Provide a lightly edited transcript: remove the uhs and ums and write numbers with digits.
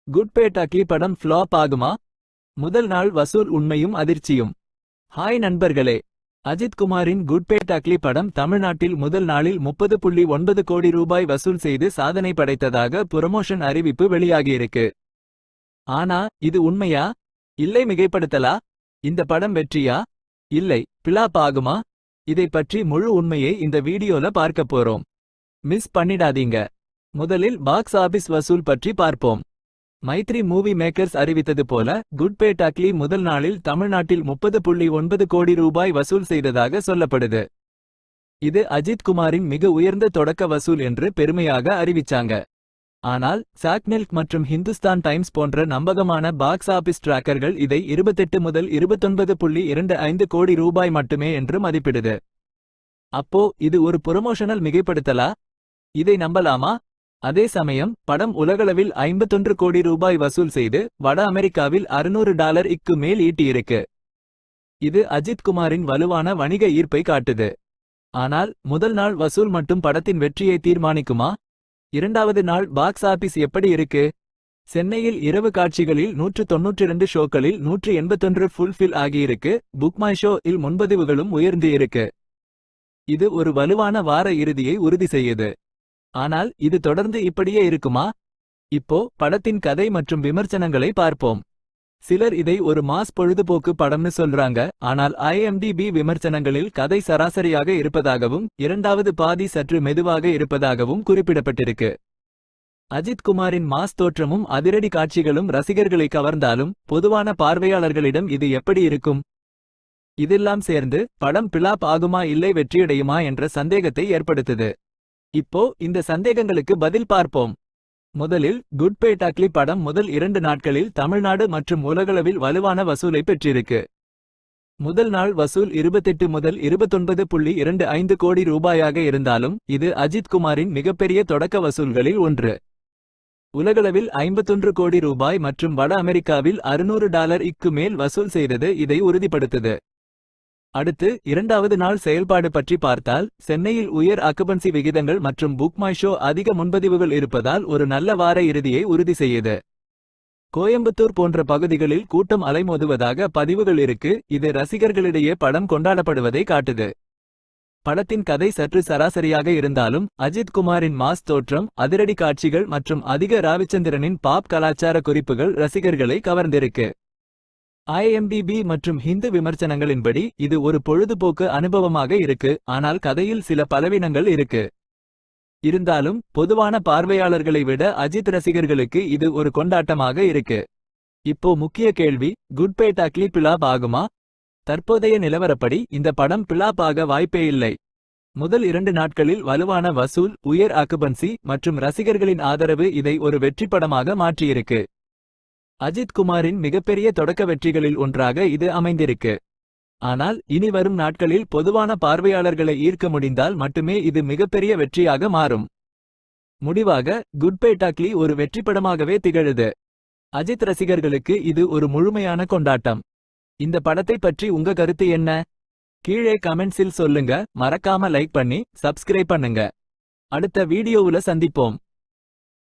Good பே டக்லி படம் flop ஆகுமா? முதல் நாள் வசூல் உண்மையும் அதிர்ச்சியும். ஹாய் நண்பர்களே, அஜித் குமாரின் குட் பே டக்லி படம் தமிழ்நாட்டில் முதல் நாளில் 30.9 கோடி ரூபாய் வசூல் செய்து சாதனை படைத்ததாக புரமோஷன் அறிவிப்பு வெளியாகியிருக்கு. ஆனா இது உண்மையா? இல்லை மிகைப்படுத்தலா? இந்த படம் வெற்றியா? இல்லை பிளாப் ஆகுமா? இதை பற்றி முழு உண்மையை இந்த வீடியோல பார்க்க போறோம். மிஸ் பண்ணிடாதீங்க. முதலில் பாக்ஸ் ஆபீஸ் வசூல் பற்றி பார்ப்போம். மைத்ரி மூவி மேக்கர்ஸ் அறிவித்தது போல குட் பே டக்லி முதல் நாளில் தமிழ்நாட்டில் 30.9 கோடி ரூபாய் வசூல் செய்ததாக சொல்லப்படுது. இது அஜித் குமாரின் மிக உயர்ந்த தொடக்க வசூல் என்று பெருமையாக அறிவிச்சாங்க. ஆனால் சாக்நெல்க் மற்றும் ஹிந்துஸ்தான் டைம்ஸ் போன்ற நம்பகமான பாக்ஸ் ஆபீஸ் டிராக்கர்கள் இதை 28 முதல் 29.25 கோடி ரூபாய் மட்டுமே என்று மதிப்பிடுது. அப்போ இது ஒரு புரமோஷனல் மிகைப்படுத்தலா? இதை நம்பலாமா? அதே சமயம் படம் உலகளவில் 51 கோடி ரூபாய் வசூல் செய்து வட அமெரிக்காவில் $600க்கு மேல் ஈட்டியிருக்கு. இது அஜித் குமாரின் வலுவான வணிக ஈர்ப்பை காட்டுது. ஆனால் முதல் நாள் வசூல் மட்டும் படத்தின் வெற்றியை தீர்மானிக்குமா? இரண்டாவது நாள் பாக்ஸ் ஆபீஸ் எப்படி இருக்கு? சென்னையில் இரவு காட்சிகளில் 192 ஷோக்களில் 181 ஃபுல்ஃபில் ஆகியிருக்கு. புக்மை ஷோ இல் முன்பதிவுகளும் உயர்ந்து இருக்கு. இது ஒரு வலுவான வார இறுதியை உறுதி செய்யுது. ஆனால் இது தொடர்ந்து இப்படியே இருக்குமா? இப்போ படத்தின் கதை மற்றும் விமர்சனங்களை பார்ப்போம். சிலர் இதை ஒரு மாஸ் பொழுதுபோக்கு படம்னு சொல்றாங்க. ஆனால் IMDb விமர்சனங்களில் கதை சராசரியாக இருப்பதாகவும் இரண்டாவது பாதி சற்று மெதுவாக இருப்பதாகவும் குறிப்பிடப்பட்டிருக்கு. அஜித் குமாரின் மாஸ் தோற்றமும் அதிரடி காட்சிகளும் ரசிகர்களை கவர்ந்தாலும் பொதுவான பார்வையாளர்களிடம் இது எப்படி இருக்கும்? இதெல்லாம் சேர்ந்து படம் பிளாப் ஆகுமா இல்லை வெற்றியடையுமா என்ற சந்தேகத்தை ஏற்படுத்துது. இப்போ இந்த சந்தேகங்களுக்கு பதில் பார்ப்போம். முதலில் குட் பே டக்லி படம் முதல் 2 நாட்களில் தமிழ்நாடு மற்றும் உலகளவில் வலுவான வசூலை பெற்றிருக்கு. முதல் நாள் வசூல் 28 முதல் 29.25 கோடி ரூபாயாக இருந்தாலும் இது அஜித் குமாரின் மிகப்பெரிய தொடக்க வசூல்களில் ஒன்று. உலகளவில் 51 கோடி ரூபாய் மற்றும் வட அமெரிக்காவில் $600க்கு மேல் வசூல் செய்தது இதை உறுதிப்படுத்துது. அடுத்து இரண்டாவது நாள் செயல்பாடு பற்றி பார்த்தால் சென்னையில் உயர் ஆக்குபன்சி விகிதங்கள் மற்றும் புக்மை ஷோ அதிக முன்பதிவுகள் இருப்பதால் ஒரு நல்ல வார இறுதியை உறுதி செய்யுது. கோயம்புத்தூர் போன்ற பகுதிகளில் கூட்டம் அலைமோதுவதாக பதிவுகள் இருக்கு. இது ரசிகர்களிடையே படம் கொண்டாடப்படுவதை காட்டுது. படத்தின் கதை சற்று சராசரியாக இருந்தாலும் அஜித் குமாரின் மாஸ் தோற்றம், அதிரடி காட்சிகள் மற்றும் அதிக ராவிச்சந்திரனின் பாப் கலாச்சார குறிப்புகள் ரசிகர்களை கவர்ந்திருக்கு. IMDb மற்றும் ஹிந்து விமர்சனங்களின்படி இது ஒரு பொழுதுபோக்கு அனுபவமாக இருக்கு. ஆனால் கதையில் சில பலவீனங்கள் இருக்கு. இருந்தாலும் பொதுவான பார்வையாளர்களை விட அஜித் ரசிகர்களுக்கு இது ஒரு கொண்டாட்டமாக இருக்கு. இப்போ முக்கிய கேள்வி, குட் பே டக்லி பிளாப் ஆகுமா? தற்போதைய நிலவரப்படி இந்த படம் பிளாப் ஆக வாய்ப்பே இல்லை. முதல் 2 நாட்களில் வலுவான வசூல், உயர் ஆக்குபன்சி மற்றும் ரசிகர்களின் ஆதரவு இதை ஒரு வெற்றி படமாக மாற்றியிருக்கு. அஜித் குமாரின் மிகப்பெரிய தொடக்க வெற்றிகளில் ஒன்றாக இது அமைந்திருக்கு. ஆனால் இனி வரும் நாட்களில் பொதுவான பார்வையாளர்களை ஈர்க்க முடிந்தால் மட்டுமே இது மிகப்பெரிய வெற்றியாக மாறும். முடிவாக குட் பே டக்லி ஒரு வெற்றிப்படமாகவே திகழுது. அஜித் ரசிகர்களுக்கு இது ஒரு முழுமையான கொண்டாட்டம். இந்த படத்தை பற்றி உங்க கருத்து என்ன? கீழே கமெண்ட்ஸில் சொல்லுங்க. மறக்காம லைக் பண்ணி சப்ஸ்கிரைப் பண்ணுங்க. அடுத்த வீடியோவுல சந்திப்போம்.